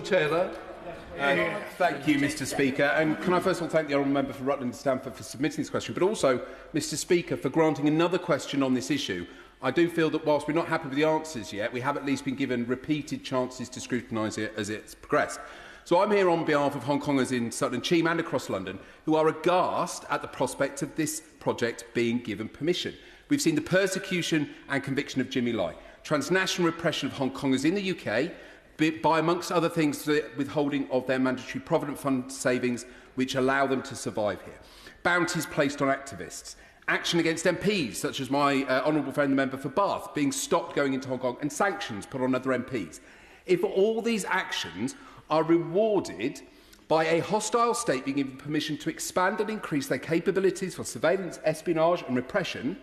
Taylor. Thank you, Mr Speaker. And can I first of all thank the honourable member for Rutland and Stamford for submitting this question, but also, Mr Speaker, for granting another question on this issue. I do feel that whilst we're not happy with the answers yet, we have at least been given repeated chances to scrutinise it as it's progressed. So I'm here on behalf of Hong Kongers in Sutton Cheam and across London who are aghast at the prospect of this project being given permission. We've seen the persecution and conviction of Jimmy Lai, transnational repression of Hong Kongers in the UK, by, amongst other things, the withholding of their mandatory Provident Fund savings, which allow them to survive here. Bounties placed on activists. Action against MPs, such as my honourable friend, the member for Bath, being stopped going into Hong Kong, and sanctions put on other MPs. If all these actions are rewarded by a hostile state being given permission to expand and increase their capabilities for surveillance, espionage and repression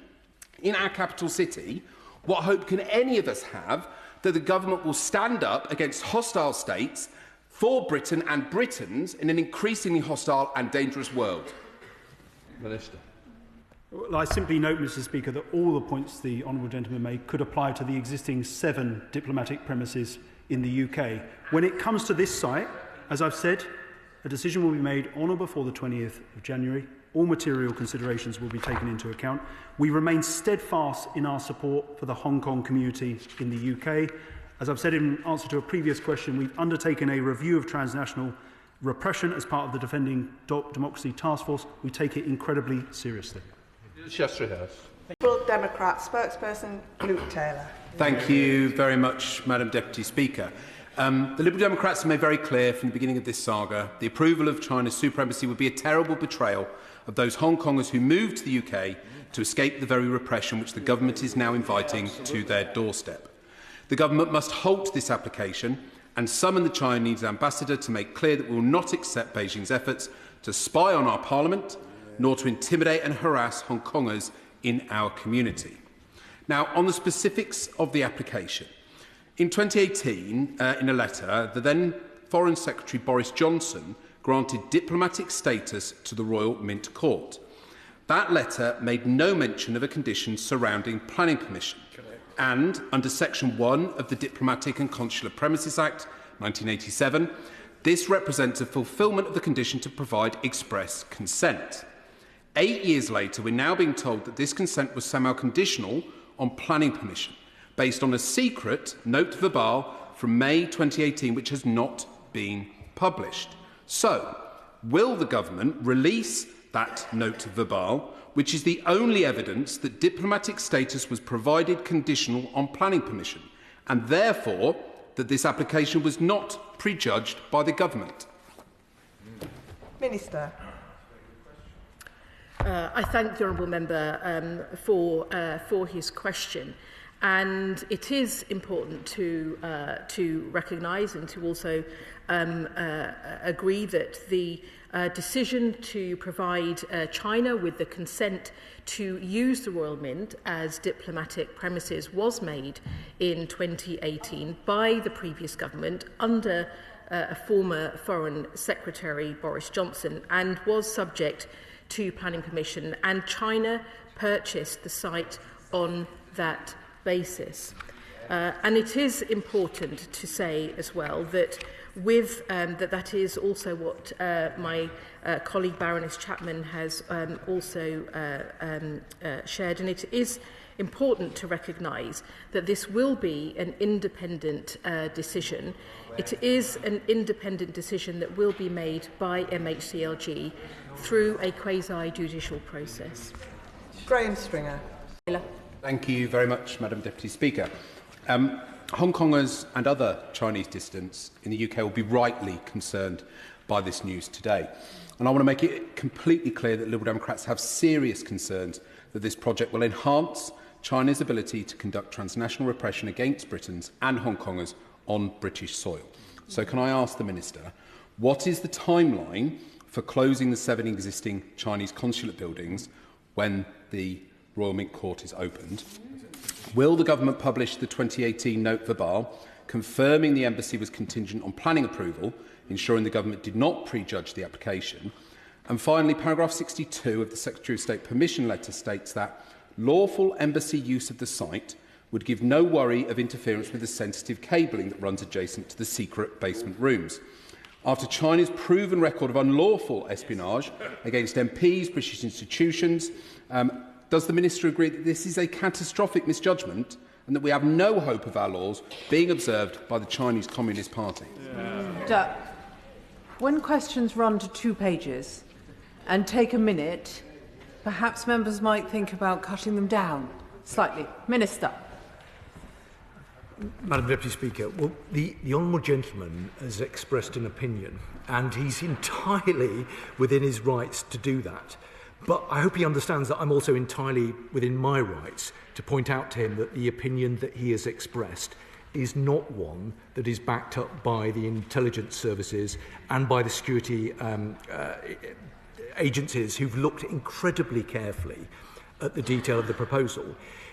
in our capital city, what hope can any of us have that the government will stand up against hostile states for Britain and Britons in an increasingly hostile and dangerous world? Minister. Well, I simply note, Mr Speaker, that all the points the honourable gentleman made could apply to the existing 7 diplomatic premises in the UK. When it comes to this site, as I've said, a decision will be made on or before the 20th of January. All material considerations will be taken into account. We remain steadfast in our support for the Hong Kong community in the UK. As I've said in answer to a previous question, we've undertaken a review of transnational repression as part of the Defending Democracy Task Force. We take it incredibly seriously. Lib Democrat spokesperson Luke Taylor. Thank you very much, Madam Deputy Speaker. The Liberal Democrats have made very clear from the beginning of this saga the approval of China's supremacy would be a terrible betrayal of those Hong Kongers who moved to the UK to escape the very repression which the government is now inviting to their doorstep. The government must halt this application and summon the Chinese ambassador to make clear that we will not accept Beijing's efforts to spy on our parliament, nor to intimidate and harass Hong Kongers in our community. Now, on the specifics of the application, in 2018, in a letter, the then Foreign Secretary Boris Johnson granted diplomatic status to the Royal Mint Court. That letter made no mention of a condition surrounding planning permission. And under Section 1 of the Diplomatic and Consular Premises Act 1987, this represents a fulfilment of the condition to provide express consent. 8 years later, we're now being told that this consent was somehow conditional on planning permission, based on a secret note verbale from May 2018, which has not been published. So, will the government release that note verbale, which is the only evidence that diplomatic status was provided conditional on planning permission, and therefore that this application was not prejudged by the government? Minister. I thank the honourable member for his question. And it is important to recognise and to also agree that the decision to provide China with the consent to use the Royal Mint as diplomatic premises was made in 2018 by the previous government under a former Foreign Secretary, Boris Johnson, and was subject to planning permission, and China purchased the site on that basis. And it is important to say as well that that is also what my colleague Baroness Chapman has also shared, and it is important to recognise that this will be an independent decision. It is an independent decision that will be made by MHCLG through a quasi-judicial process. Graham Stringer. Thank you very much, Madam Deputy Speaker. Hong Kongers and other Chinese dissidents in the UK will be rightly concerned by this news today. And I want to make it completely clear that Liberal Democrats have serious concerns that this project will enhance China's ability to conduct transnational repression against Britons and Hong Kongers on British soil. So can I ask the Minister, what is the timeline for closing the 7 existing Chinese consulate buildings when the Royal Mint Court is opened? Will the government publish the 2018 note verbale confirming the embassy was contingent on planning approval, ensuring the government did not prejudge the application? And finally, paragraph 62 of the Secretary of State permission letter states that lawful embassy use of the site would give no worry of interference with the sensitive cabling that runs adjacent to the secret basement rooms. After China's proven record of unlawful espionage against MPs, British institutions, does the Minister agree that this is a catastrophic misjudgment and that we have no hope of our laws being observed by the Chinese Communist Party? When questions run to 2 pages and take a minute, perhaps members might think about cutting them down slightly. Minister. Madam Deputy Speaker, well, the honourable gentleman has expressed an opinion, and he's entirely within his rights to do that. But I hope he understands that I'm also entirely within my rights to point out to him that the opinion that he has expressed is not one that is backed up by the intelligence services and by the security agencies who've looked incredibly carefully at the detail of the proposal.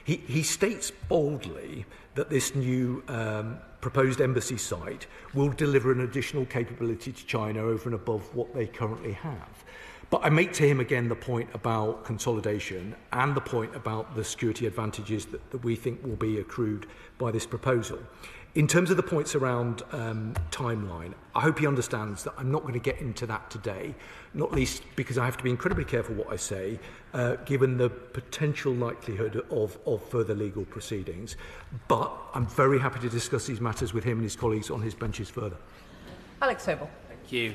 He states boldly that this new proposed embassy site will deliver an additional capability to China over and above what they currently have. But I make to him again the point about consolidation and the point about the security advantages that we think will be accrued by this proposal. In terms of the points around timeline, I hope he understands that I'm not going to get into that today, not least because I have to be incredibly careful what I say, given the potential likelihood of further legal proceedings. But I'm very happy to discuss these matters with him and his colleagues on his benches further. Alex Sobel. Thank you.